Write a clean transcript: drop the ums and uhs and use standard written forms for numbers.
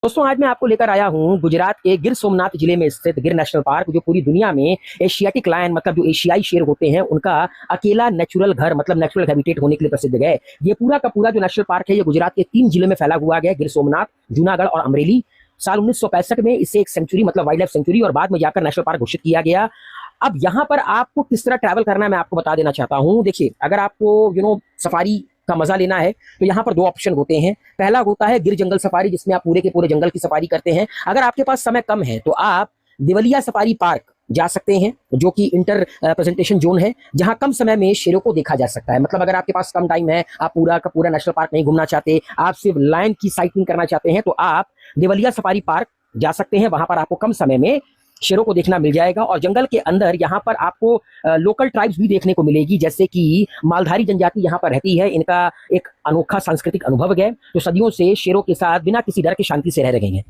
दोस्तों आज मैं आपको लेकर आया हूँ गुजरात के गिर सोमनाथ जिले में स्थित गिर नेशनल पार्क, जो पूरी दुनिया में एशियाटिक लायन मतलब जो एशियाई शेर होते हैं उनका अकेला नेचुरल घर मतलब नेचुरल हैबिटेट होने के लिए प्रसिद्ध है। ये पूरा का पूरा जो नेशनल पार्क है ये गुजरात के 3 जिलों में फैला हुआ है, गिर सोमनाथ, जूनागढ़ और अमरेली। साल 1965 में इसे एक सेंचुरी मतलब वाइल्ड लाइफ सेंचुरी और बाद में जाकर नेशनल पार्क घोषित किया गया। अब यहाँ पर आपको किस तरह ट्रैवल करना है मैं आपको बता देना चाहता हूँ। देखिए, अगर आपको सफारी का मजा लेना है तो यहाँ पर 2 ऑप्शन होते हैं। पहला होता है गिर जंगल सफारी, जिसमें आप पूरे के पूरे जंगल की सफारी करते हैं। अगर आपके पास समय कम है तो आप दिवलिया सफारी पार्क जा सकते हैं, जो कि इंटर प्रेजेंटेशन जोन है, जहां कम समय में शेरों को देखा जा सकता है। मतलब अगर आपके पास कम टाइम है, आप पूरा का पूरा नेशनल पार्क नहीं घूमना चाहते, आप सिर्फ लायन की साइटिंग करना चाहते हैं, तो आप दिवलिया सफारी पार्क जा सकते हैं। वहां पर आपको कम समय में शेरों को देखना मिल जाएगा। और जंगल के अंदर यहाँ पर आपको लोकल ट्राइब्स भी देखने को मिलेगी, जैसे कि मालधारी जनजाति यहाँ पर रहती है। इनका एक अनोखा सांस्कृतिक अनुभव है, जो सदियों से शेरों के साथ बिना किसी डर के शांति से रह रहे हैं।